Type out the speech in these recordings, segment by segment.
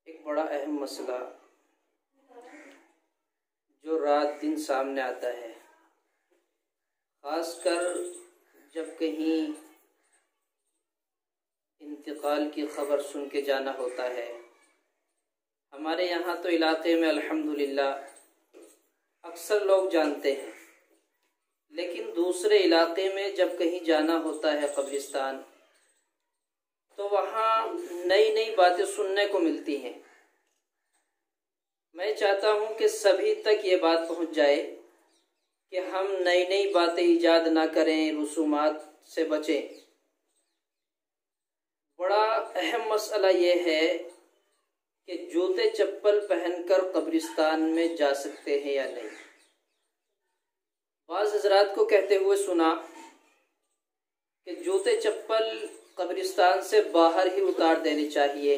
एक बड़ा अहम मसला जो रात दिन सामने आता है, ख़ासकर जब कहीं इंतकाल की ख़बर सुन के जाना होता है। हमारे यहाँ तो इलाक़े में अल्हम्दुलिल्लाह अक्सर लोग जानते हैं, लेकिन दूसरे इलाक़े में जब कहीं जाना होता है कब्रिस्तान, तो वहाँ नई नई बातें सुनने को मिलती हैं। मैं चाहता हूँ कि सभी तक ये बात पहुँच जाए कि हम नई नई बातें ईजाद ना करें, रसूमात से बचें। बड़ा अहम मसला ये है कि जूते चप्पल पहनकर कब्रिस्तान में जा सकते हैं या नहीं। बाज़ हज़रात को कहते हुए सुना कि जूते चप्पल कब्रिस्तान से बाहर ही उतार देने चाहिए,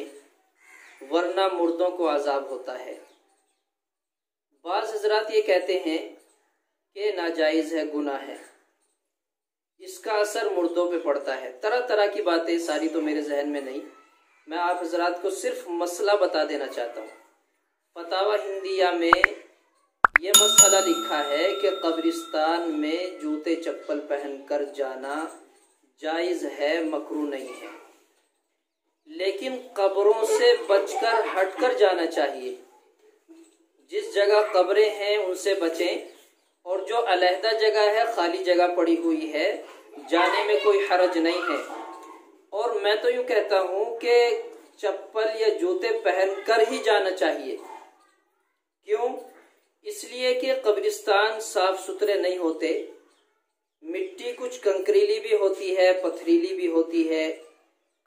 वरना मुर्दों को अजाब होता है। बाज़ हज़रात ये कहते हैं कि नाजायज़ है, गुनाह है, इसका असर मुर्दों पे पड़ता है। तरह तरह की बातें, सारी तो मेरे जहन में नहीं, मैं आप हज़रात को सिर्फ मसला बता देना चाहता हूँ। फतावा हिंदिया में ये मसला लिखा है कि कब्रिस्तान में जूते चप्पल पहनकर जाना जायज़ है, मकरूह नहीं है, लेकिन कब्रों से बचकर हटकर जाना चाहिए। जिस जगह कब्रें हैं उनसे बचें, और जो अलहदा जगह है, खाली जगह पड़ी हुई है, जाने में कोई हरज नहीं है। और मैं तो यूँ कहता हूँ कि चप्पल या जूते पहनकर ही जाना चाहिए। क्यों? इसलिए कि कब्रिस्तान साफ सुथरे नहीं होते, मिट्टी कुछ कंकरीली भी होती है, पथरीली भी होती है,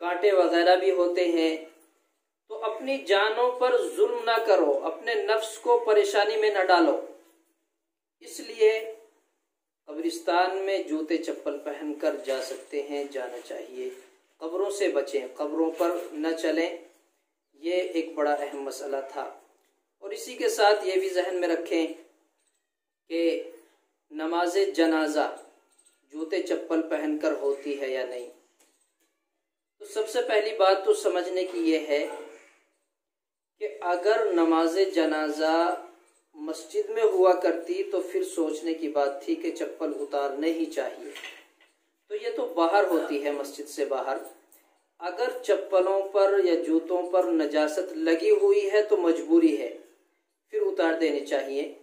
कांटे वगैरह भी होते हैं। तो अपनी जानों पर जुल्म ना करो, अपने नफ्स को परेशानी में न डालो। इसलिए कब्रिस्तान में जूते चप्पल पहनकर जा सकते हैं, जाना चाहिए। कब्रों से बचें, कब्रों पर न चलें, ये एक बड़ा अहम मसला था। और इसी के साथ ये भी जहन में रखें कि नमाज जनाजा जूते चप्पल पहनकर होती है या नहीं। तो सबसे पहली बात तो समझने की ये है कि अगर नमाज जनाजा मस्जिद में हुआ करती तो फिर सोचने की बात थी कि चप्पल उतारने ही चाहिए। तो ये तो बाहर होती है, मस्जिद से बाहर। अगर चप्पलों पर या जूतों पर नजासत लगी हुई है तो मजबूरी है, फिर उतार देनी चाहिए,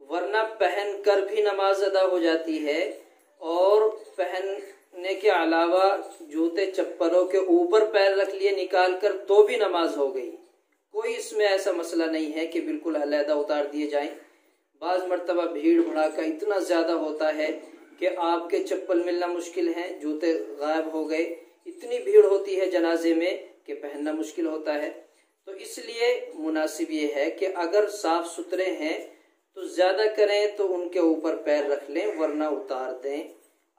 वरना पहन कर भी नमाज अदा हो जाती है। और पहनने के अलावा जूते चप्पलों के ऊपर पैर रख लिए निकाल कर तो भी नमाज हो गई। कोई इसमें ऐसा मसला नहीं है कि बिल्कुल अलहदा उतार दिए जाएं। बाज़ मर्तबा भीड़ भड़ाका इतना ज़्यादा होता है कि आपके चप्पल मिलना मुश्किल है, जूते गायब हो गए। इतनी भीड़ होती है जनाजे में कि पहनना मुश्किल होता है। तो इसलिए मुनासिब ये है कि अगर साफ सुथरे हैं तो ज़्यादा करें तो उनके ऊपर पैर रख लें, वरना उतार दें,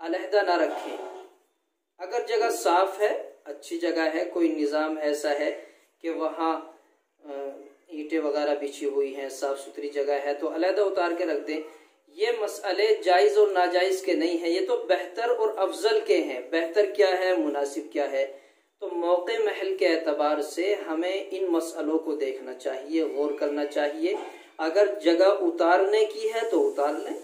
अलहदा ना रखें। अगर जगह साफ है, अच्छी जगह है, कोई निज़ाम ऐसा है कि वहाँ ईंटें वगैरह बिछी हुई हैं, साफ सुथरी जगह है, तो अलहदा उतार के रख दें। ये मसले जायज़ और नाजायज़ के नहीं हैं, ये तो बेहतर और अफजल के हैं। बेहतर क्या है, मुनासिब क्या है, तो मौके महल के एतबार से हमें इन मसलों को देखना चाहिए, गौर करना चाहिए। अगर जगह उतारने की है तो उतार लें,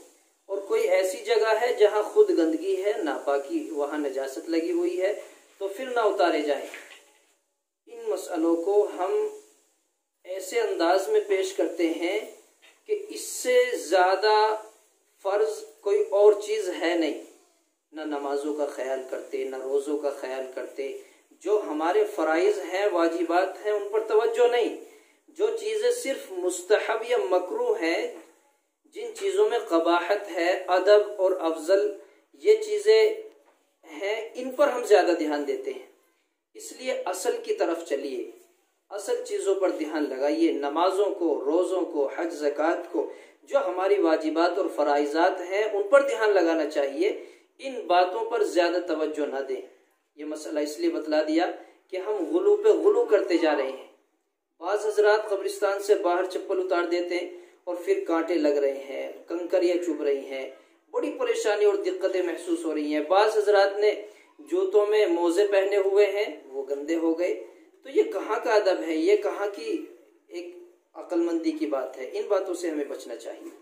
और कोई ऐसी जगह है जहाँ खुद गंदगी है, नापाकी, वहाँ नजासत लगी हुई है, तो फिर ना उतारे जाएं। इन मसलों को हम ऐसे अंदाज में पेश करते हैं कि इससे ज़्यादा फ़र्ज कोई और चीज़ है नहीं। न नमाजों का ख्याल करते, न रोज़ों का ख्याल करते। जो हमारे फ़राइज़ हैं, वाजिबात हैं, उन पर तवज्जो नहीं। जो चीज़ें सिर्फ मुस्तहब या मकरूह हैं, जिन चीज़ों में क़बाहत है, अदब और अफजल ये चीज़ें हैं, इन पर हम ज़्यादा ध्यान देते हैं। इसलिए असल की तरफ चलिए, असल चीज़ों पर ध्यान लगाइए। नमाजों को, रोज़ों को, हज ज़कात को, जो हमारी वाजिबात और फ़राइज़ात हैं, उन पर ध्यान लगाना चाहिए। इन बातों पर ज़्यादा तवज्जो ना दें। ये मसला इसलिए बतला दिया कि हम गुलू पे गुलू करते जा रहे हैं। बाज़ हज़रात कब्रिस्तान से बाहर चप्पल उतार देते हैं और फिर कांटे लग रहे हैं, कंकरियाँ चुभ रही हैं, बड़ी परेशानी और दिक्कतें महसूस हो रही हैं। बाज़ हज़रात ने जूतों में मोज़े पहने हुए हैं, वो गंदे हो गए। तो ये कहाँ का अदब है, ये कहाँ की एक अक्लमंदी की बात है। इन बातों से हमें बचना चाहिए।